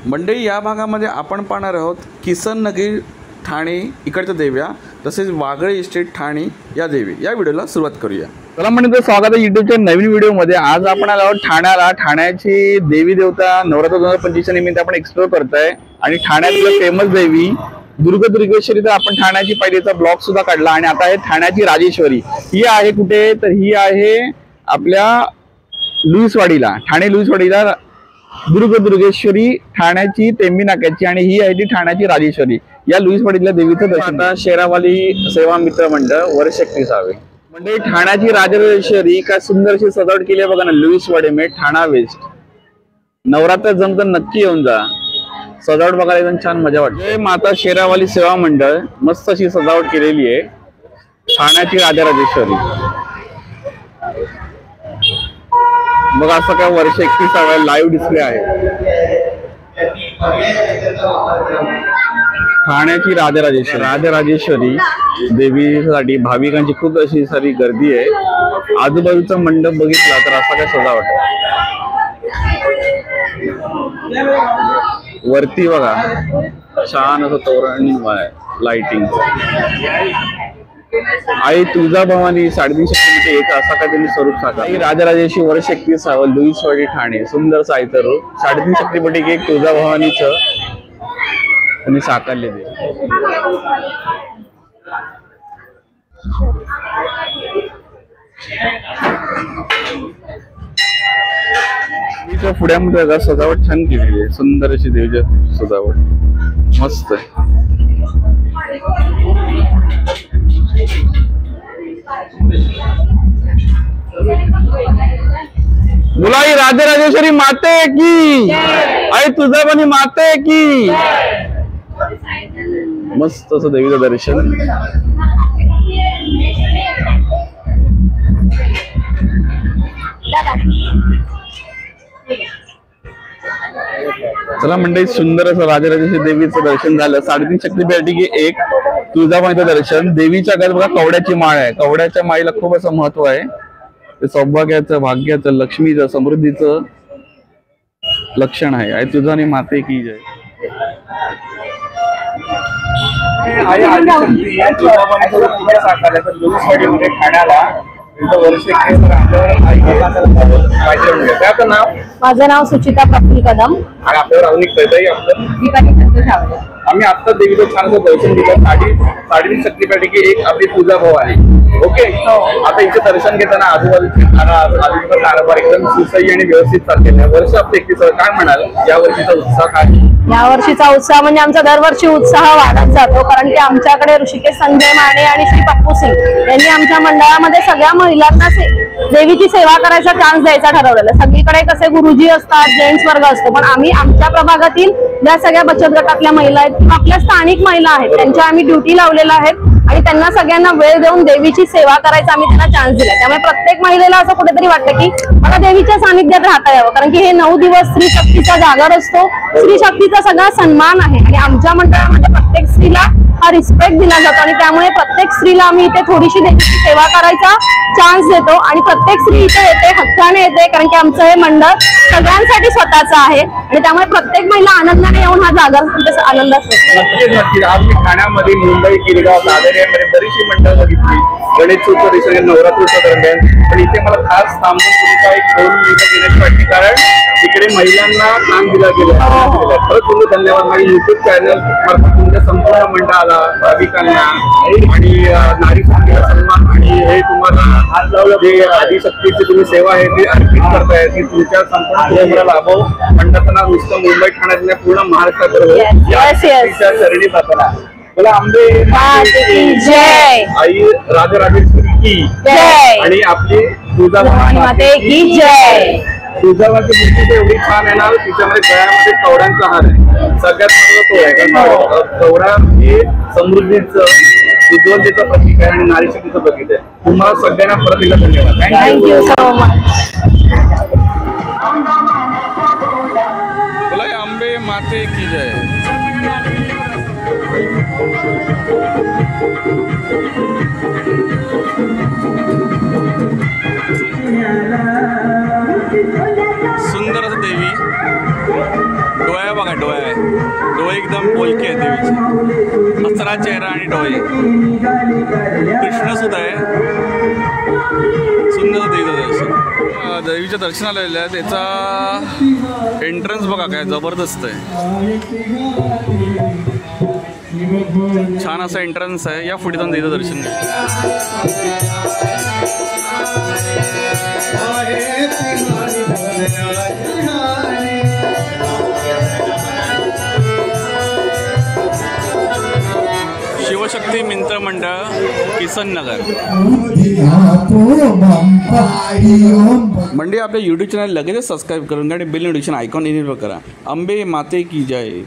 मंडई या भागामध्ये आपण पाहणार आहोत किसन नगर ठाणे इकडच्या देव्या तसेच वागळे इस्टेट ठाणे या देवी। या व्हिडिओला सुरुवात करूया। चला म्हणजे स्वागत आहे युट्यूबच्या नवीन व्हिडिओमध्ये। आज आपण आलो ठाण्याला। ठाण्याची देवी देवता नवरात्र 2025 निमित्त आपण एक्सप्लोर करताय आणि ठाण्यातलं फेमस देवी दुर्गेश्वरी तर आपण ठाण्याची पहिलेचा ब्लॉग सुद्धा काढला आणि आता आहे ठाण्याची राजेश्वरी। ही आहे कुठे तर ही आहे आपल्या लुईसवाडीला, ठाणे लुईसवाडीला दुर्गेश्वरी ठाण्याची टेंबी नाक्याची आणि ही आहे ती ठाण्याची राजेश्वरी। या लुईसवाडीतल्या देवीचं दर्शन आता शेरावाली सेवा मित्र मंडळ वर्ष 31 म्हणजे ठाण्याची राजेश्वरी काय सुंदरशी सजावट केली आहे बघा ना। लुईसवाडी में ठाणा वेस्ट नवरात्र जमत नक्की येऊन जा। सजावट बघायला एकदम छान मजा वाटते। माता शेरावाली सेवा मंडळ मस्त अशी सजावट केलेली आहे ठाण्याची राजेश्वरी। बघा असं काय वर्ष 31 लाईव्ह डिस्प्ले आहे ठाण्याची राजेश्वरी देवीसाठी भाविकांची खूप अशी सारी गर्दी आहे। आजूबाजूचा मंडप बघितला तर असा काय सजावट आहे। वरती बघा छान असं तोरण लाइटिंग। आई तुळजाभवानी 350 एक असा काय त्यांनी स्वरूप साकारलं। राजराजेश्वरी वर्ष 31 लुईसवाडी ठाणे सुंदर साहित्य रूप 350 शक्तीपैकी एक तुळजाभवानीचं त्यांनी साकारलेले। देवीच्या पुढ्यामध्ये सजावट छान केलेली आहे। सुंदर अशी देवीची सजावट मस्त आहे। मुलाई राजेश्वरी माते की आई तुळजाभवानी माते की मस्त असं देवीचं दर्शन। चला मंडळी सुंदर असं राजराजेश्वरी देवीचं दर्शन झालं। 350 शक्तीपैकी एक तुळजाभवानीचं दर्शन। देवीच्या गळ्यात बघा कवड्याची माळ आहे। कवड्याच्या माळीला खूप असं महत्व आहे। ते सौभाग्याचं, भाग्याचं, लक्ष्मीचं, समृद्धीचं लक्षण आहे। आई तुळजाभवानी माते की जय। माझं नाव सुचिता प्रफुल्ल कदम आणि आपल्यावर आम्ही आता देवीचं छान असं दर्शन घेतलं। 350 शक्तीपैकी एक आपली तुळजाभवानी। ओके आता इथे दर्शन घेताना आजूबाजूची कारभार एकदम सुसह्य आणि व्यवस्थित चाललेला आहे। वर्ष आपलं 31 काय म्हणाल या वर्षीचा उत्साह काय? या वर्षीचा उत्साह म्हणजे आमचा दरवर्षी उत्साह वाढत जातो कारण की आमच्याकडे ऋषिकेश संजय माने आणि श्री पप्पू सिंग यांनी आमच्या मंडळामध्ये सगळ्या महिलांना देवीची सेवा करायचा चान्स द्यायचा ठरवलेला। सगळीकडे कसे गुरुजी असतात, जेंट्स वर्ग असतो, पण आम्ही आमच्या प्रभागातील ज्या सगळ्या बचत गटातल्या महिला आहेत किंवा आपल्या स्थानिक महिला आहेत त्यांच्या आम्ही ड्युटी लावलेल्या आहेत आणि त्यांना सगळ्यांना वेळ देऊन देवीची सेवा करायचा आम्ही त्यांना चान्स दिला। त्यामुळे प्रत्येक महिलेला असं कुठेतरी वाटतं की मला देवीच्या सानिध्यात राहता यावं कारण की हे 9 दिवस स्त्री शक्तीचा जागर असतो। स्त्री शक्तीचा सगळा सन्मान आहे आणि आमच्या मंडळामध्ये प्रत्येक स्त्रीला हा रिस्पेक्ट दिला जातो आणि त्यामुळे प्रत्येक स्त्रीला आम्ही इथे थोडीशी देवीची सेवा करायचा चान्स देतो आणि प्रत्येक स्त्री इथे येते, हक्काने येते कारण की आमचं हे मंडळ सगळ्यांसाठी स्वतःचं आहे आणि त्यामुळे प्रत्येक महिला आनंदाने येऊन हा जागर आनंद असतो। आज मी ठाण्यामध्ये मुंबई किरगाव दादरमध्ये बरीचशी मंडळ बघितली गणेशोत्सव विसर्जन नवरात्रोत्सव दरम्यान, पण इथे मला खास थांबून तुमचा एक 2 मिनिटं देण्याची वाटते कारण इकडे महिलांना काम दिला गेलं। खरंच तुम्ही धन्यवाद। माझी युट्यूब चॅनल मार्फत तुमच्या संपूर्ण मंडळाला, भाविकांना आणि नारी शक्तीचा सन्मान आणि हे तुम्हाला जे आदिशक्तीची तुम्ही सेवा आहे ती अर्पित करताय ती तुमच्या संपूर्ण कुटुंबाला लाभो। मंडळाचं नाव नुसतं मुंबई ठाण्यातल्या पूर्ण महाराष्ट्राबरोबर चरणी जाताना मला आंबे जय, आई राजराजेश्वरी की जय आणि आपली तुळजाभवानी माते की जय। तुळजाभवानीची मूर्ती एवढी छान आहे ना, तिच्यामध्ये गळ्यामध्ये कवड्यांचा हार आहे। सगळ्यात महत्त्वाचं आहे कारण कवडा हे समृद्धीचं, उज्ज्वलतेचं प्रतीक आहे आणि नारी शक्तीचं प्रतीक आहे। तुम्हाला सगळ्यांना परत एकदा धन्यवाद। Thank you so much. बोला आंबे माते की जय। सुंदर देवी डोळ्या बघा, डोळे एकदम बोलके आहेत देवीचे, हसरा चेहरा आणि डोळे. कृष्ण सुद्धा आहे, सुंदर देवीचं दर्शन. देवीच्या दर्शनाला आलेलं आहे, त्याचा एंट्रन्स बघा काय जबरदस्त आहे. छान असा एंट्रन्स आहे. या पुढे जाऊन देवीचं दर्शन घ्या. शिवशक्ती मित्र मंडळ किसन नगर. म्हणजे आपल्या यूट्यूब चॅनल लगेच सबस्क्राईब करून आणि बेल नोटिफिकेशन आयकॉन इनेबल करा. अंबे माते की जय.